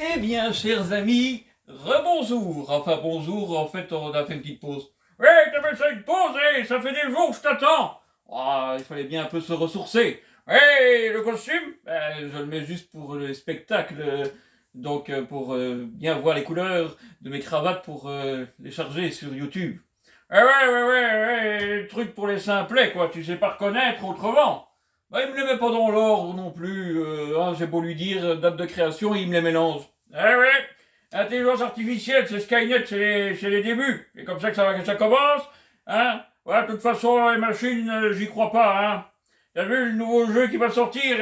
Eh bien, chers amis, rebonjour. Enfin, bonjour, en fait, on a fait une petite pause. Ouais, t'as fait ça une pause, ça fait des jours que je t'attends. Ah, il fallait bien un peu se ressourcer. Ouais, le costume, je le mets juste pour le spectacle, donc pour bien voir les couleurs de mes cravates pour les charger sur YouTube. Ah ouais, le truc pour les simplets, quoi, tu sais pas reconnaître autrement. Bah, il me les met pas dans l'ordre non plus. J'ai beau lui dire date de création, il me les mélange. Ah ouais, intelligence artificielle, c'est Skynet, c'est les débuts. C'est comme ça que ça commence. Hein? Ouais, de toute façon, les machines, j'y crois pas. Hein? T'as vu le nouveau jeu qui va sortir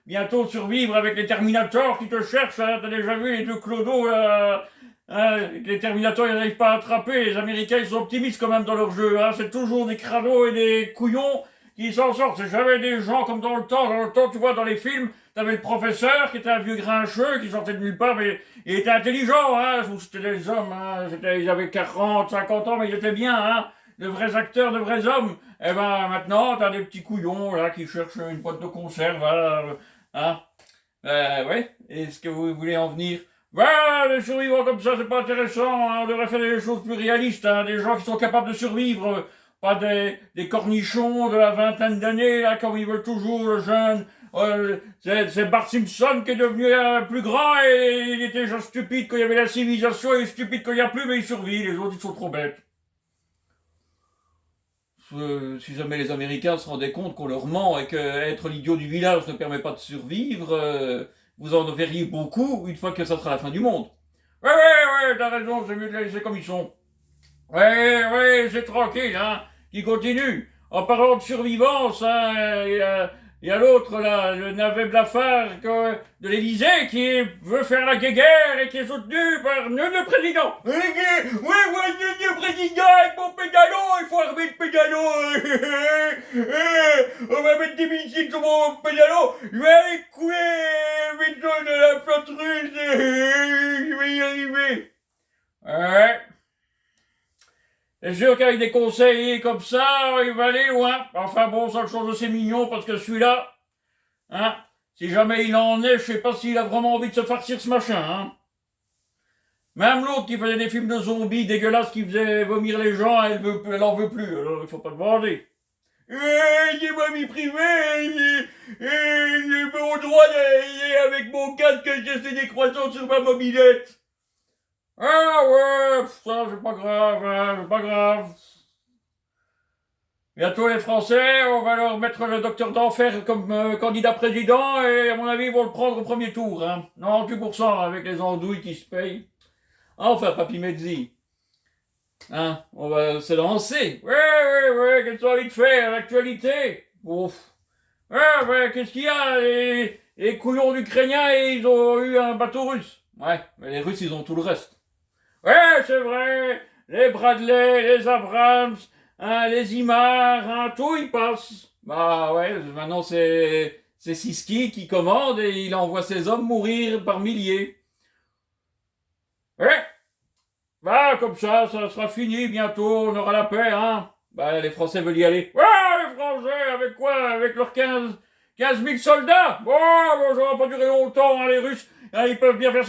bientôt Survivre avec les Terminators qui te cherchent. Hein? T'as déjà vu les deux clodos là, hein? Les Terminators, ils n'arrivent pas à attraper. Les Américains, ils sont optimistes quand même dans leur jeu. Hein? C'est toujours des crados et des couillons qui s'en sortent. C'est jamais des gens comme dans le temps. Dans le temps, tu vois, dans les films, t'avais le professeur qui était un vieux grincheux qui sortait de nulle part, mais il était intelligent, hein. C'était des hommes, hein. Ils avaient 40, 50 ans, mais ils étaient bien, hein. De vrais acteurs, de vrais hommes. Eh ben, maintenant, t'as des petits couillons, là, qui cherchent une boîte de conserve, hein. Ouais. Est-ce que vous voulez en venir? Bah, les survivants comme ça, c'est pas intéressant, hein. On devrait faire des choses plus réalistes, hein. Des gens qui sont capables de survivre. Pas des cornichons de la vingtaine d'années, là, comme ils veulent toujours, le jeune. C'est Bart Simpson qui est devenu plus grand et il était déjà stupide quand il y avait la civilisation et stupide quand il n'y a plus, mais il survit. Les autres, ils sont trop bêtes. Si jamais les Américains se rendaient compte qu'on leur ment et que être l'idiot du village ne permet pas de survivre, vous en verriez beaucoup une fois que ça sera la fin du monde. Ouais, t'as raison, c'est mieux de les laisser comme ils sont. Ouais, c'est tranquille, hein, qui continue. En parlant de survivance, hein, il y a l'autre, là, le navet blafard de l'Élysée qui veut faire la guéguerre et qui est soutenu par le président. Le président avec mon pédalo, il faut armer le pédalo. On va mettre des missiles sur mon pédalo, je vais aller couler les vaisseaux de la flotte russe, je vais y arriver. Ouais. C'est sûr qu'avec des conseillers comme ça, il va aller loin. Enfin bon, ça le change c'est mignon parce que celui-là, hein, si jamais il en est, je sais pas s'il a vraiment envie de se farcir ce machin, hein. Même l'autre qui faisait des films de zombies dégueulasses qui faisait vomir les gens, elle en veut plus, alors il faut pas demander. J'ai ma vie privée, j'ai mon droit d'aller avec mon casque, j'ai des croissants sur ma mobilette. Ah ouais, ça c'est pas grave, hein, c'est pas grave. Bientôt les Français, on va leur mettre le docteur d'enfer comme candidat président et à mon avis ils vont le prendre au premier tour. Hein. 98% avec les andouilles qui se payent. Enfin, Papy Mezzi, hein, on va se lancer. Ouais, qu'est-ce qu'on a envie de faire, l'actualité? Ouf. Ouais, qu'est-ce qu'il y a les couillons d'Ukrainiens, ils ont eu un bateau russe. Ouais, mais les Russes ils ont tout le reste. Ouais, c'est vrai, les Bradley, les Abrams, hein, les Imar, hein, tout il passe. Bah ouais, maintenant c'est Siski qui commande et il envoie ses hommes mourir par milliers. Ouais, bah comme ça sera fini bientôt, on aura la paix, hein. Bah les Français veulent y aller. Ouais, les Français, avec quoi? Avec leurs 15 000 soldats? Bon, ça va pas durer longtemps, hein, les Russes. Hein, ils peuvent bien faire,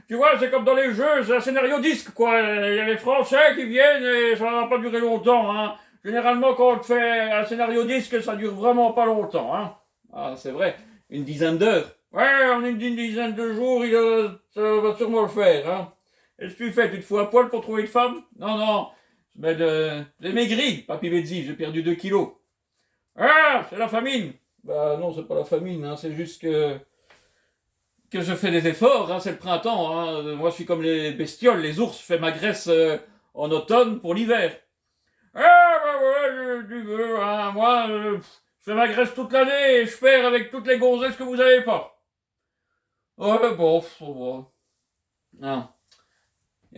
tu vois, c'est comme dans les jeux, c'est un scénario disque, quoi. Il y a les Français qui viennent et ça va pas durer longtemps, hein. Généralement, quand on te fait un scénario disque, ça dure vraiment pas longtemps, hein. Ah, c'est vrai, une dizaine d'heures. Ouais, en une dizaine de jours, ça va sûrement le faire, hein. Qu'est-ce que tu fais? Tu te fous à poil pour trouver une femme? Non, je mets des maigris, Papy Bezzi, j'ai perdu 2 kilos. Ah, c'est la famine. Bah non, c'est pas la famine, hein, c'est juste que je fais des efforts, hein, c'est le printemps. Hein. Moi, je suis comme les bestioles, les ours. Je fais ma graisse en automne pour l'hiver. Ah, bah ouais, tu veux. Hein. Moi, je fais ma graisse toute l'année et je perds avec toutes les gonzesses que vous avez pas. Ouais, bon, ça va.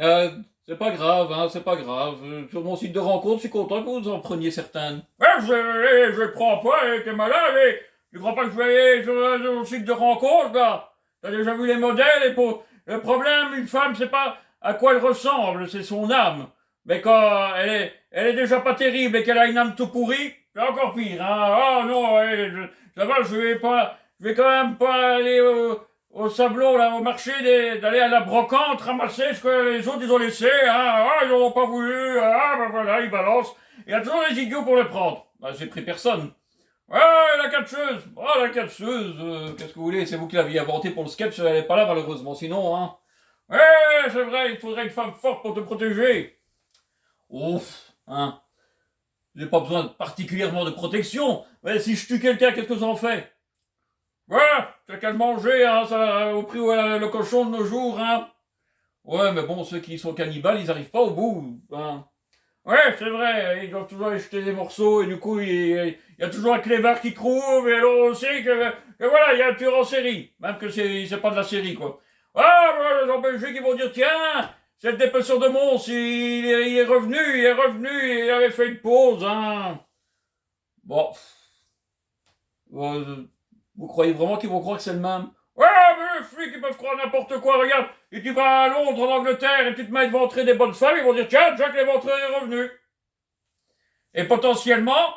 Hein. C'est pas grave, hein, c'est pas grave. Sur mon site de rencontre, je suis content que vous en preniez certaines. Ouais, je les prends pas, t'es malade, tu crois pas que je vais aller sur le site de rencontre, là? T'as déjà vu les modèles et pour... Le problème, une femme, c'est pas à quoi elle ressemble, c'est son âme. Mais quand elle est déjà pas terrible et qu'elle a une âme tout pourrie, c'est encore pire, hein. Oh non, ça va, je vais quand même pas aller au sablon, là, au marché, d'aller à la brocante ramasser ce que les autres ils ont laissé, hein. Ah, ils n'en ont pas voulu, ah, ben voilà, ils balancent. Il y a toujours des idiots pour le prendre. Ben, j'ai pris personne. Ouais, la catcheuse. Oh, la catcheuse, qu'est-ce que vous voulez, c'est vous qui l'aviez inventé pour le sketch, elle n'est pas là, malheureusement, sinon, hein. Ouais, c'est vrai, il faudrait une femme forte pour te protéger. Ouf, hein. J'ai pas besoin particulièrement de protection. Mais si je tue quelqu'un, qu'est-ce que ça en fait? Ouais, t'as qu'à le manger, hein, ça, au prix où est le cochon de nos jours, hein. Ouais, mais bon, ceux qui sont cannibales, ils arrivent pas au bout, hein. Ouais, c'est vrai, ils doivent toujours jeter des morceaux, et du coup, il y a toujours un clébard qui trouve, et alors on sait que voilà, il y a un tueur en série, même que c'est pas de la série, quoi. Ah, voilà, en Belgique, ils vont dire, tiens, c'est le dépeceur de Mons, il est revenu, il avait fait une pause, hein. Bon, vous croyez vraiment qu'ils vont croire que c'est le même? Ouais, mais les flics, ils peuvent croire n'importe quoi, regarde, et tu vas à Londres, en Angleterre, et tu te mets devant entrer des bonnes femmes, ils vont dire, tiens, Jack l'Éventreur est revenu. Et potentiellement,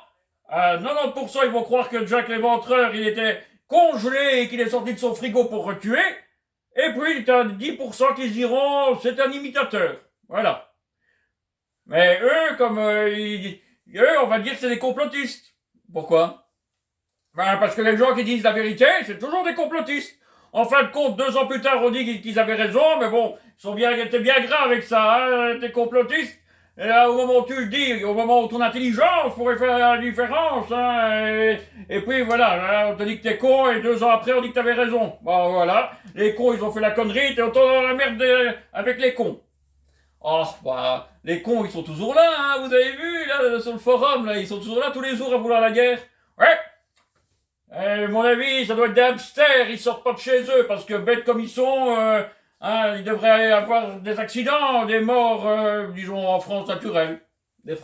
à 90%, ils vont croire que Jack l'Éventreur, il était congelé et qu'il est sorti de son frigo pour retuer. Et puis, tu as 10% qui se diront, c'est un imitateur. Voilà. Mais eux, comme eux, on va dire que c'est des complotistes. Pourquoi? Ben, parce que les gens qui disent la vérité, c'est toujours des complotistes. En fin de compte, 2 ans plus tard, on dit qu'ils avaient raison, mais bon, ils étaient bien gras avec ça, hein, des complotistes. Et là, au moment où tu le dis, au moment où ton intelligence pourrait faire la différence, hein, et puis voilà, là, on te dit que t'es con, et 2 ans après, on dit que t'avais raison. Bon, voilà, les cons, ils ont fait la connerie, t'es autant dans la merde avec les cons. Oh, bah, les cons, ils sont toujours là, hein, vous avez vu, là, sur le forum, là, ils sont toujours là tous les jours à vouloir la guerre. Ouais, mon avis, ça doit être des hamsters, ils sortent pas de chez eux, parce que bêtes comme ils sont, hein, ils devraient avoir des accidents, des morts, disons, en France naturelles. Des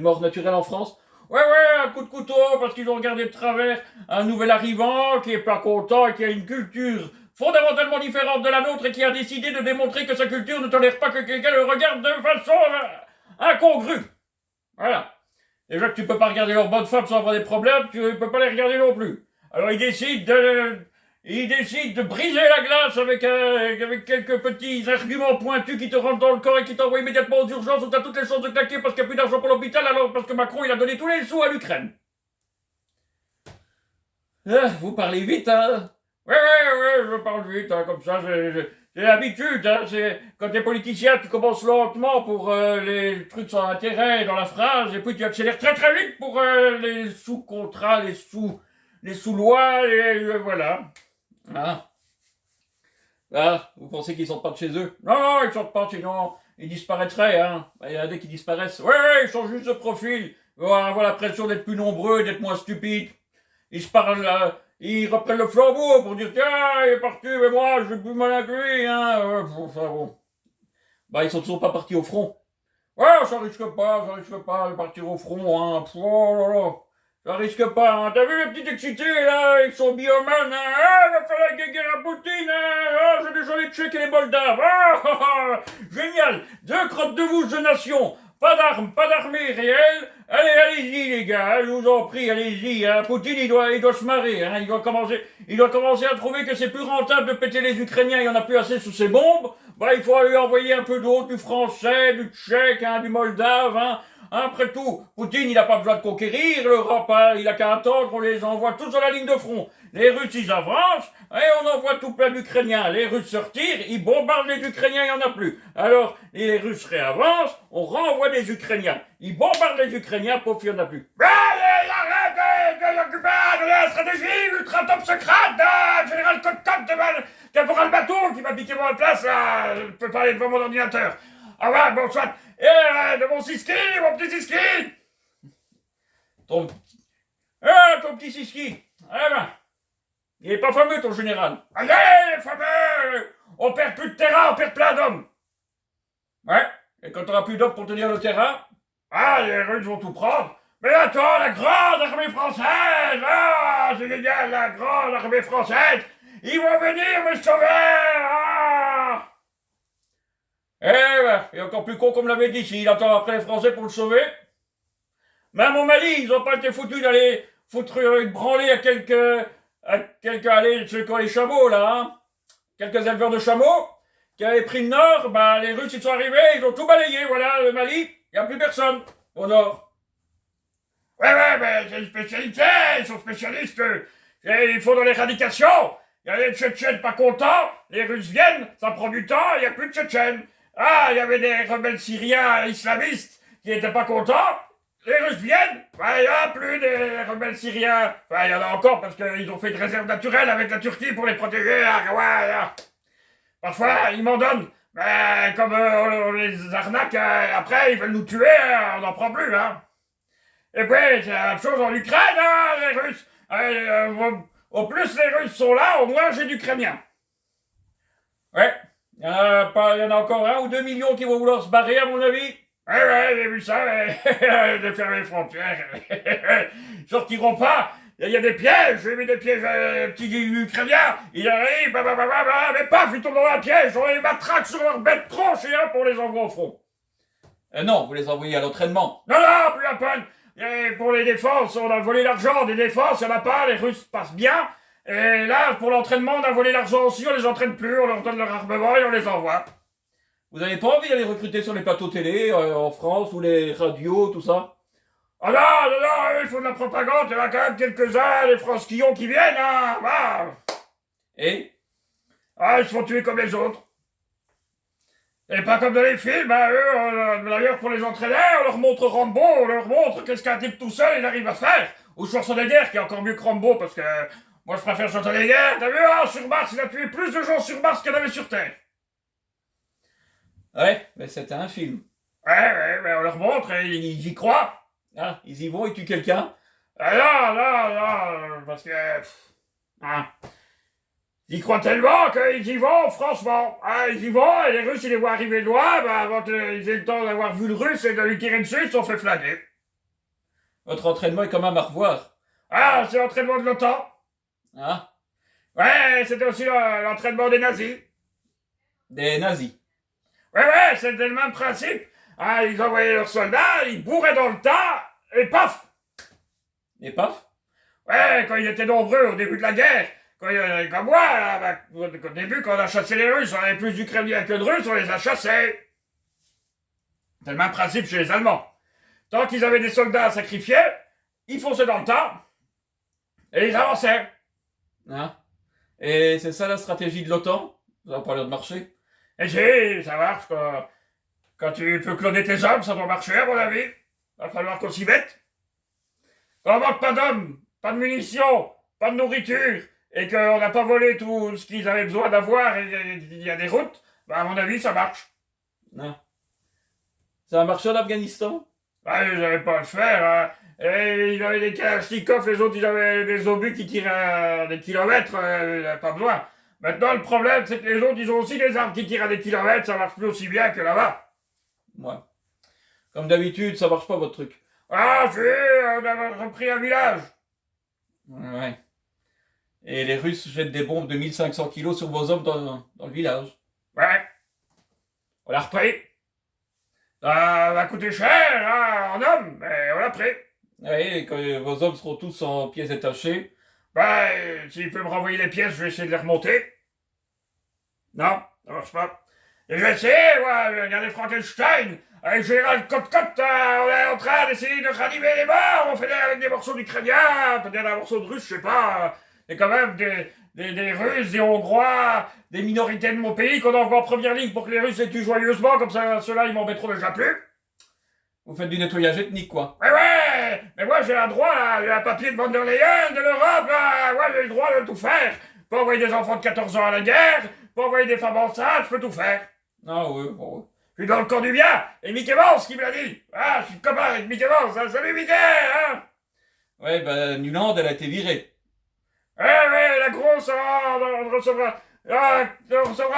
morts naturelles en France. Ouais, un coup de couteau, parce qu'ils ont regardé de travers un nouvel arrivant qui est pas content et qui a une culture fondamentalement différente de la nôtre et qui a décidé de démontrer que sa culture ne tolère pas que quelqu'un le regarde de façon incongrue. Voilà. Déjà que tu peux pas regarder leurs bonnes femmes sans avoir des problèmes, tu peux pas les regarder non plus. Alors ils décident de briser la glace avec quelques petits arguments pointus qui te rentrent dans le corps et qui t'envoient immédiatement aux urgences où t'as toutes les chances de claquer parce qu'il n'y a plus d'argent pour l'hôpital, alors parce que Macron il a donné tous les sous à l'Ukraine. Vous parlez vite, hein? Ouais, je parle vite, hein, comme ça, j'ai l'habitude, hein, c'est, quand t'es politicien, tu commences lentement pour les trucs sans intérêt dans la phrase, et puis tu accélères très très vite pour les sous-contrats, les sous-lois, et voilà. Ah. Ah, vous pensez qu'ils sortent pas de chez eux? Non, ils sortent pas, sinon ils disparaîtraient, hein. Il y en a des qui disparaissent. Ouais, ils changent juste de profil. Ils vont avoir la pression d'être plus nombreux, d'être moins stupides. Ils se parlent, ils reprennent le flambeau pour dire tiens, il est parti, mais moi, je suis plus malin que lui, hein. Enfin, bon. Bah, ils sont toujours pas partis au front. Ouais, ça risque pas de partir au front, hein. Pff, oh là là. Ça risque pas, hein. T'as vu les petits excités, là, avec son biomane, hein. Ah, il va faire la guerre à Poutine, hein. Ah, j'ai déjà les Tchèques et les Moldaves. Ah, génial. 2 crottes de mouche de nation. Pas d'armes, pas d'armée réelle. Allez-y, les gars, je vous en prie, allez-y, hein. Poutine, il doit se marrer, hein. Il doit commencer à trouver que c'est plus rentable de péter les Ukrainiens, il y en a plus assez sous ses bombes. Bah, il faut lui envoyer un peu d'autres, du français, du tchèque, hein, du moldave, hein. Après tout, Poutine, il n'a pas besoin de conquérir l'Europe, hein. Il a qu'à attendre, on les envoie tous sur la ligne de front. Les Russes, ils avancent, et on envoie tout plein d'Ukrainiens. Les Russes se retirent, ils bombardent les Ukrainiens, il n'y en a plus. Alors, les Russes réavancent, on renvoie des Ukrainiens. Ils bombardent les Ukrainiens, pauvre, il n'y en a plus. Arrête de la stratégie ultra top secrète, général Cotte, caporal Bateau, qui m'a piqué mon place, là. Je peux parler devant mon ordinateur. Ah ouais, bon, soit. De mon Siski, mon petit Siski. Ton petit Siski. Eh ben. Il est pas fameux, ton général. Allez, il est fameux. On perd plus de terrain, on perd plein d'hommes. Ouais, et quand t'auras plus d'hommes pour tenir le terrain, les Russes vont tout prendre. Mais attends, la grande armée française. Ah, c'est génial, la grande armée française. Ils vont venir me sauver. Ah. Eh ben, il est encore plus con comme l'avait dit, s'il attend après les Français pour le sauver. Même au Mali, ils ont pas été foutus d'aller foutre une branlée à quelques allez, ceux qui ont les chameaux, là, hein. quelques éleveurs de chameaux, qui avaient pris le nord, bah, les Russes ils sont arrivés, ils ont tout balayé, voilà, le Mali, il n'y a plus personne au nord. Ouais, mais c'est une spécialité, ils sont spécialistes, ils font de l'éradication. Il y a des Tchétchènes pas contents, les Russes viennent, ça prend du temps, il n'y a plus de Tchétchènes. Ah, il y avait des rebelles syriens islamistes qui n'étaient pas contents, les Russes viennent, il n'y a plus de rebelles syriens. Enfin, il y en a encore parce qu'ils ont fait une réserve naturelle avec la Turquie pour les protéger. Parfois, ils m'en donnent. Mais comme on les arnaque, après, ils veulent nous tuer, on n'en prend plus. Hein. Et puis, c'est la même chose en Ukraine, hein, les Russes. Au plus les Russes sont là, au moins j'ai d'Ukrainiens. Ouais, il y en a encore 1 ou 2 millions qui vont vouloir se barrer, à mon avis. Ouais, j'ai vu ça, de fermer les frontières. Ils sortiront pas. Il y a des pièges, j'ai mis des pièges petits Ukrainiens. Ils arrivent, mais paf, ils tombent dans un piège. On les matraque sur leur bête tronche et pour les envoyer au front. Non, vous les envoyez à l'entraînement. Non, plus la peine. Et pour les défenses, on a volé l'argent des défenses, il n'y en a pas, les Russes passent bien. Et là, pour l'entraînement, on a volé l'argent aussi, on les entraîne plus, on leur donne leur armement et on les envoie. Vous n'avez pas envie d'aller recruter sur les plateaux télé, en France, ou les radios, tout ça? Ah non, il faut de la propagande, il y en a quand même quelques-uns, les Fransquillons qui viennent, hein, Et ils se font tuer comme les autres. Et pas comme dans les films, eux, d'ailleurs pour les entraîner, on leur montre Rambo, on leur montre qu'est-ce qu'un type tout seul il arrive à faire. Ou Schwarzenegger qui est encore mieux que Rambo, parce que moi je préfère Schwarzenegger, t'as vu, sur Mars il a tué plus de gens sur Mars qu'il y en avait sur Terre. Ouais, mais c'était un film. Ouais, on leur montre et ils y croient. Ah, ils y vont, ils tuent quelqu'un. Non, parce que... Ils y croient tellement qu'ils y vont, franchement. Ils y vont, et les Russes, ils les voient arriver de loin, avant qu'ils aient le temps d'avoir vu le Russe et de lui tirer dessus, ils se sont fait flinguer. Votre entraînement est quand même à revoir. C'est l'entraînement de l'OTAN. Ouais, c'était aussi l'entraînement des nazis. Des nazis? Ouais, c'était le même principe. Ils envoyaient leurs soldats, ils bourraient dans le tas, et paf! Et paf? Ouais, quand ils étaient nombreux au début de la guerre, comme moi, au début, quand on a chassé les Russes, on avait plus d'Ukrainiens que de Russes, on les a chassés. C'est le même principe chez les Allemands. Tant qu'ils avaient des soldats à sacrifier, ils fonçaient dans le tas, et ils avançaient. Et c'est ça la stratégie de l'OTAN? Vous avez parlé de marché? Et si, ça marche, quoi. Quand tu peux cloner tes hommes, ça doit marcher, à mon avis. Va falloir qu'on s'y mette. Quand on manque pas d'hommes, pas de munitions, pas de nourriture, et qu'on n'a pas volé tout ce qu'ils avaient besoin d'avoir, et il y a des routes, à mon avis, ça marche. Non. Ça a marché en Afghanistan? Ils n'avaient pas à le faire, hein. Et ils avaient des Kalachnikov, les autres, ils avaient des obus qui tirent à des kilomètres, pas besoin. Maintenant, le problème, c'est que les autres, ils ont aussi des armes qui tirent à des kilomètres, ça marche plus aussi bien que là-bas. Ouais. Comme d'habitude, ça marche pas votre truc. On a repris un village. Ouais. Et les Russes jettent des bombes de 1500 kilos sur vos hommes dans le village. Ouais. On l'a repris. Ça va coûter cher, en hommes, mais on l'a pris. Oui, et quand vos hommes seront tous en pièces détachées, s'il peut me renvoyer les pièces, je vais essayer de les remonter. Non, ça marche pas. Et je vais essayer, regardez Frankenstein, avec Gérald Cotte-Cotte, on est en train d'essayer de ranimer les morts, on fait avec des morceaux d'Ukrainiens, peut-être un morceau de Russe, je sais pas. Et quand même des Russes, des Hongrois, des minorités de mon pays qu'on envoie en première ligne pour que les Russes les tuent joyeusement, comme ça ceux-là ils m'embêteront déjà plus. Vous faites du nettoyage ethnique, quoi. Ouais, mais moi j'ai un droit, j'ai un papier de von der Leyen, de l'Europe, j'ai le droit de tout faire. Je peux envoyer des enfants de 14 ans à la guerre, je peux envoyer des femmes enceintes, je peux tout faire. Oui, bon. Je suis dans le camp du bien, et Mickey Mouse qui me l'a dit. Je suis copain avec Mickey Mouse, salut Mickey, Ouais, Nuland, elle a été virée. La grosse, on recevra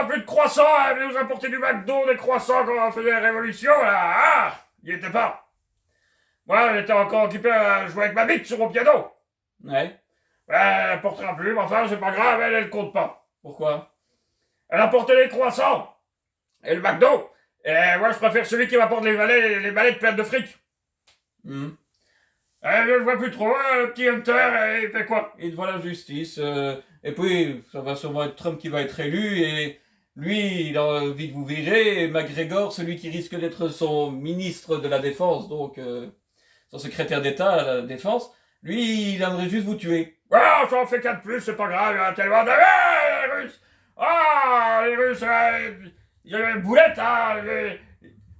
plus de croissants, elle nous a apporté du McDo, des croissants quand on faisait la révolution, là, il était pas. Moi, j'étais encore occupé à jouer avec ma bite sur mon piano. Ouais. Elle apportera plus, mais enfin, c'est pas grave, elle compte pas. Pourquoi? Elle apportait les croissants et le McDo, et moi, je préfère celui qui m'apporte les balais pleines de fric. Je le vois plus trop, le petit Hunter, il fait quoi? Il devant la justice, Et puis, ça va sûrement être Trump qui va être élu, et lui, il a envie de vous virer, et McGregor, celui qui risque d'être son ministre de la Défense, donc son secrétaire d'État à la Défense, lui, il aimerait juste vous tuer. Ah, ça en fait 4 plus, c'est pas grave, il y a tellement de... Ah, les Russes! Ah, les Russes, il y a une boulette, hein,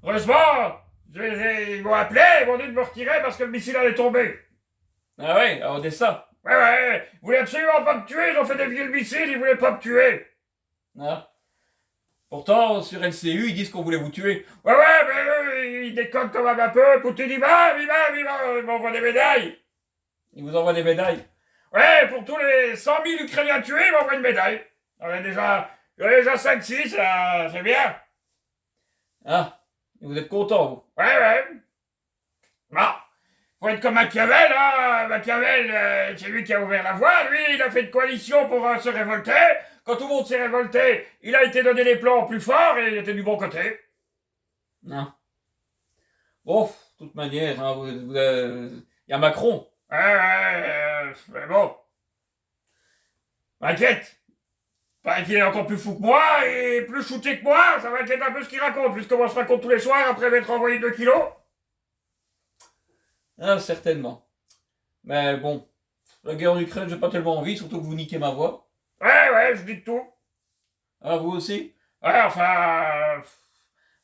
heureusement, ils m'ont appelé, ils m'ont dit de me retirer parce que le missile allait tomber. Ah ouais, à Odessa. Ouais, ils voulaient absolument pas me tuer, ils ont fait dévier le missile, ils voulaient pas me tuer. Ah. Pourtant, sur LCU, ils disent qu'on voulait vous tuer. Ouais, mais ils déconnent quand même un peu. Poutine, il m'envoie des médailles. Il vous envoie des médailles. Ouais, pour tous les 100 000 Ukrainiens tués, il m'envoie une médaille. J'en ai déjà 5-6, c'est bien. Ah, vous êtes content, vous. Ouais. Bon, faut être comme Machiavel, hein. Machiavel, c'est lui qui a ouvert la voie. Lui, il a fait une coalition pour se révolter. Quand tout le monde s'est révolté, il a été donné les plans plus forts et il était du bon côté. Non. Bon, de toute manière, hein, il y a Macron. Mais bon. M'inquiète. Paraît qu'il est encore plus fou que moi et plus shooté que moi. Ça m'inquiète un peu ce qu'il raconte, puisque moi je raconte tous les soirs après m'être envoyé 2 kilos. Ah, certainement. Mais bon, la guerre en Ukraine, j'ai pas tellement envie, surtout que vous niquez ma voix. Ouais, je dis tout. Ah, vous aussi? Ouais, enfin...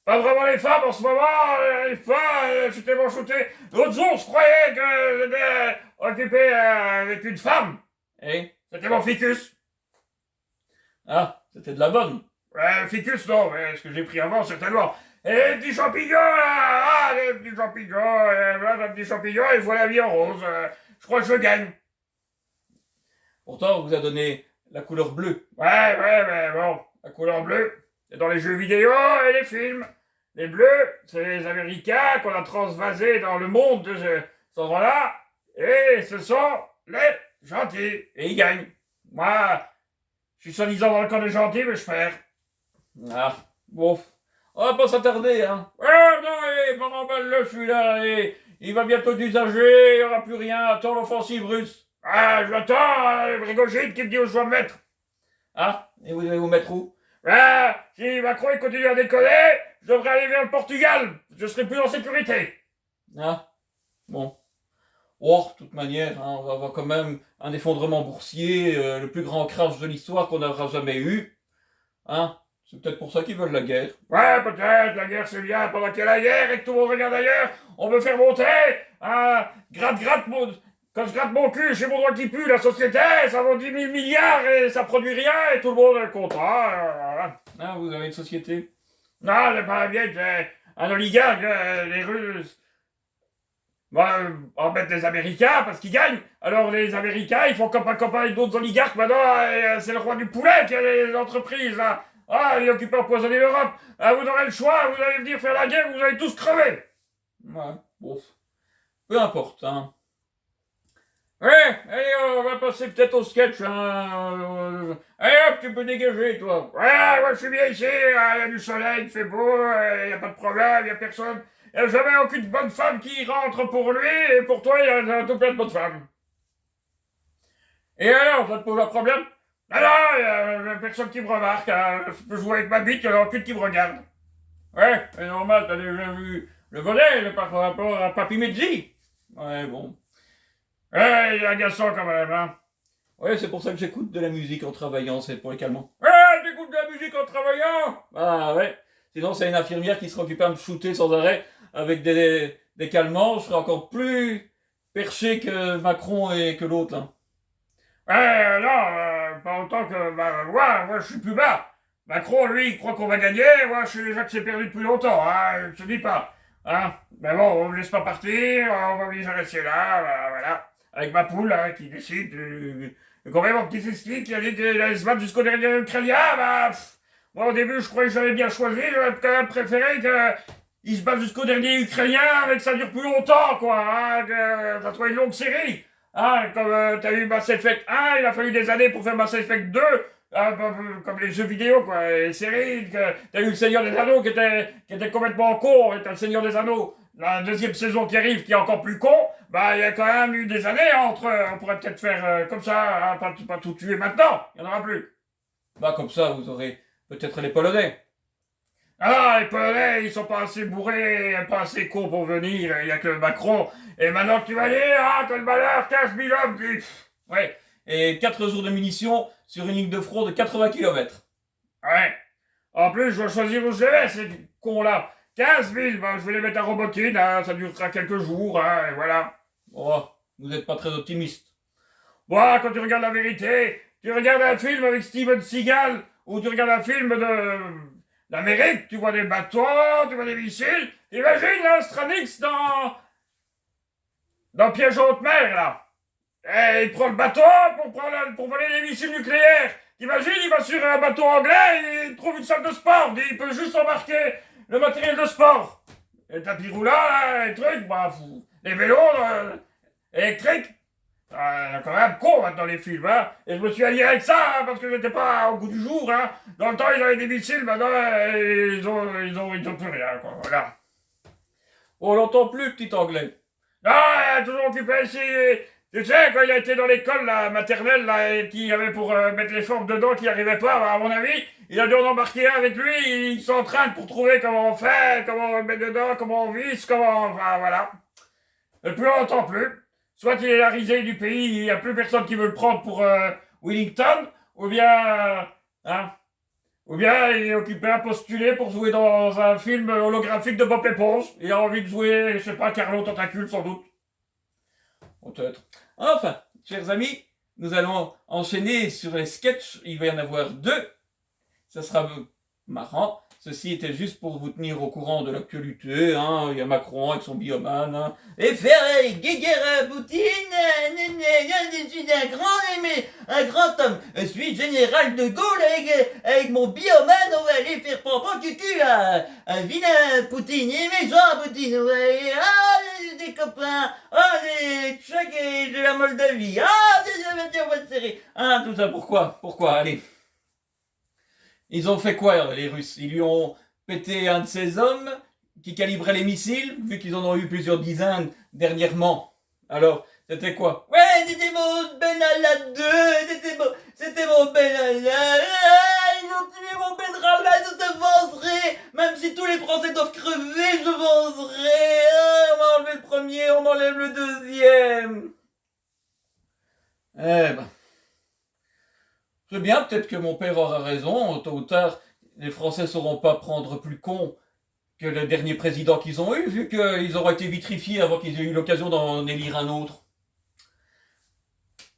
pas vraiment les femmes en ce moment, les femmes, je suis tellement shooté. L'autre jour, je croyais que j'étais occupé avec une femme. Et c'était mon ficus. Ah, c'était de la bonne. Ouais, ficus, non, mais ce que j'ai pris avant, certainement. Et les petits champignons, là, les petits champignons, voilà, les petits champignons, il faut la vie en rose. Je crois que je gagne. Pourtant, on vous a donné la couleur bleue. Ouais, mais bon, la couleur bleue, c'est dans les jeux vidéo et les films. Les bleus, c'est les Américains qu'on a transvasés dans le monde de ce endroit-là. Et ce sont les gentils. Et ils gagnent. Moi, je suis soi-disant dans le camp des gentils, mais je perds. Ah, bon. On va pas s'attarder, hein. Non, pendant mal là, celui-là, il va bientôt d'usager, il n'y aura plus rien. Attends l'offensive russe. Ah, je l'attends, Brigogine qui me dit où je dois me mettre. Ah, et vous allez vous mettre où? Si Macron il continue à décoller, je devrais aller vers le Portugal. Je serai plus en sécurité. Ah, bon. Oh, de toute manière, hein, on va avoir quand même un effondrement boursier, le plus grand crash de l'histoire qu'on n'aura jamais eu. Hein? C'est peut-être pour ça qu'ils veulent la guerre. Ouais, peut-être, la guerre c'est bien, pendant qu'il y a la guerre et que tout le monde regarde ailleurs, on veut faire monter, quand je gratte mon cul, j'ai mon doigt qui pue, la société, ça vaut 10 000 milliards et ça produit rien et tout le monde est content. Voilà. Ah, vous avez une société? Non, c'est pas bien, c'est un oligarque, les Russes. On met les Américains parce qu'ils gagnent. Alors les Américains, ils font copain avec d'autres oligarques. Maintenant, c'est le roi du poulet qui a les entreprises, là. Ah, il est occupé à empoisonner l'Europe. Ah, vous aurez le choix, vous allez venir faire la guerre, vous allez tous crever. Ouais, bon. Peu importe, hein. Ouais, allez, on va passer peut-être au sketch, hein. Allez hop, tu peux dégager, toi. Ouais, moi je suis bien ici, il y a du soleil, il fait beau, il n'y a pas de problème, il n'y a personne. Il n'y a jamais aucune bonne femme qui rentre pour lui, et pour toi, il y a tout plein de bonnes femmes. Et alors, ça te pose un problème? Non, il n'y a personne qui me remarque, hein. Je peux jouer avec ma bite, il n'y en a aucune qui me regarde. Ouais, c'est normal, t'as déjà vu le modèle par rapport à Papy Mezzi. Ouais, bon. Ouais, il est agaçant quand même, hein. Ouais, c'est pour ça que j'écoute de la musique en travaillant, c'est pour les calmants. Ouais, t'écoutes de la musique en travaillant? Ah ouais. Sinon, c'est une infirmière qui serait occupée à me shooter sans arrêt avec des calmants. Je serais encore plus perché que Macron et que l'autre, là. Ouais, non, pas autant que... moi, je suis plus bas. Macron, lui, il croit qu'on va gagner. Moi, je sais déjà que c'est perdu depuis longtemps, hein. Je te dis pas. Hein. Mais bon, on me laisse pas partir. On va obligé de rester là, voilà. Avec ma poule, hein, qui décide quand même mon petit Cécile qui a dit qu'elle allait se battre jusqu'au dernier Ukrainien, moi au début je croyais que j'avais bien choisi, j'aurais quand même préféré qu'il se batte jusqu'au dernier Ukrainien avec que ça dure plus longtemps, quoi, hein, que ça soit une longue série. Hein, comme t'as eu Mass Effect 1, il a fallu des années pour faire Mass Effect 2, comme les jeux vidéo, quoi, les séries, t'as eu le Seigneur des Anneaux qui était complètement con, et t'as le Seigneur des Anneaux, la deuxième saison qui arrive qui est encore plus con, bah, il y a quand même eu des années entre, on pourrait peut-être faire comme ça, hein, pas tout tuer maintenant, il n'y en aura plus. Bah, comme ça, vous aurez peut-être les Polonais. Ah, les Polonais, ils sont pas assez bourrés, pas assez cons pour venir, il y a que Macron. Et maintenant que tu vas dire, ah, que le malheur, 15 000 hommes, ouais. Et 4 jours de munitions sur une ligne de front de 80 km. Ouais. En plus, je dois choisir où je les mets, ces cons-là. 15 000, ben, je vais les mettre à Robotine, hein, ça durera quelques jours, hein, et voilà. Oh, vous n'êtes pas très optimiste. Bon, quand tu regardes la vérité, tu regardes un film avec Steven Seagal, ou tu regardes un film de l'Amérique, tu vois des bateaux, tu vois des missiles. Imagine, là, Stranix dans Piège en haute mer, là. Et il prend le bateau pour voler les missiles nucléaires. T'imagines, il va sur un bateau anglais et il trouve une salle de sport. Il peut juste embarquer le matériel de sport. Les tapis roulants, les trucs, bah, les vélos électriques. Quand même con maintenant les films, hein. Et je me suis allié avec ça, hein, parce que j'étais pas au goût du jour, hein. Dans le temps, ils avaient des missiles, maintenant, ils ont plus rien, quoi, voilà. On l'entend plus, petit anglais. Non, il a toujours occupé ici. Tu sais, quand il a été dans l'école la maternelle, là, et qu'il y avait pour mettre les formes dedans, qui arrivait pas, à mon avis, il a dû en embarquer un avec lui, ils s'entraînent pour trouver comment on fait, comment on le met dedans, comment on visse, enfin, voilà. Et puis on l'entend plus. Soit il est la risée du pays, il n'y a plus personne qui veut le prendre pour Wellington, ou bien, hein, ou bien il est occupé à postuler pour jouer dans un film holographique de Bob Éponge. Il a envie de jouer, je sais pas, Carlo Tentacule sans doute. Peut-être. Enfin, chers amis, nous allons enchaîner sur les sketchs. Il va y en avoir 2. Ça sera marrant. Ceci était juste pour vous tenir au courant de l'actualité, hein. Il y a Macron avec son biomane, hein. Et faire guéguerre à Poutine, je suis un grand homme. Je suis général de Gaulle avec mon biomane, on va aller faire pompon cucu à vilain Poutine. Et méchant Poutine, ouais. Ah, des copains, des Tchèques et de la Moldavie. On va se serrer. Ah, tout ça pourquoi? Allez. Ils ont fait quoi, les Russes? Ils lui ont pété un de ses hommes qui calibrait les missiles, vu qu'ils en ont eu plusieurs dizaines dernièrement. Alors, c'était quoi? Ouais, c'était mon Ben Allah 2, c'était mon Ben Allah, ils ont tué mon Ben Allah, je te vengerai, même si tous les Français doivent crever, je vengerai, on m'a enlevé le premier, on m'enlève le deuxième. Eh ben... C'est bien, peut-être que mon père aura raison, tôt ou tard, les Français ne sauront pas prendre plus con que le dernier président qu'ils ont eu, vu qu'ils auront été vitrifiés avant qu'ils aient eu l'occasion d'en élire un autre.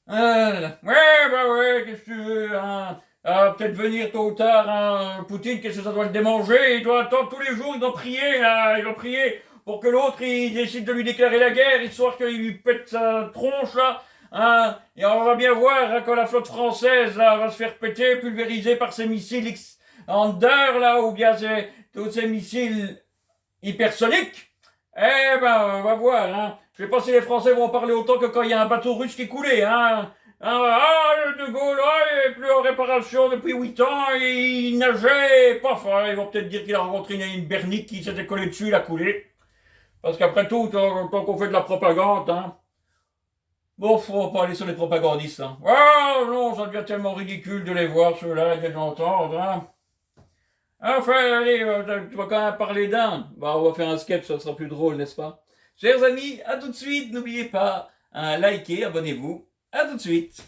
Ah là là. Ouais, bah ouais, qu'est-ce que tu veux, hein. Peut-être venir tôt ou tard, hein. Poutine, qu'est-ce que ça doit le démanger? Il doit attendre tous les jours, il doit prier, là, il doit prier pour que l'autre, il décide de lui déclarer la guerre, histoire qu'il lui pète sa tronche, là. Hein, et on va bien voir, hein, quand la flotte française là, va se faire péter, pulvérisée par ces missiles X-Hander, là, ou bien tous ces missiles hypersoniques. Eh ben, on va voir. Hein. Je sais pas si les Français vont en parler autant que quand il y a un bateau russe qui coulait. Hein. De Gaulle, il est plus en réparation depuis 8 ans, il nageait, paf, hein, ils vont peut-être dire qu'il a rencontré une bernique qui s'était collée dessus, il a coulé. Parce qu'après tout, tant qu'on fait de la propagande, hein, bon, faut pas aller sur les propagandistes, hein. Oh non, ça devient tellement ridicule de les voir, ceux-là, et de les entendre, hein. Enfin, allez, tu vas quand même parler d'un. Bah, on va faire un sketch, ça sera plus drôle, n'est-ce pas? Chers amis, à tout de suite, n'oubliez pas, likez, abonnez-vous. À tout de suite.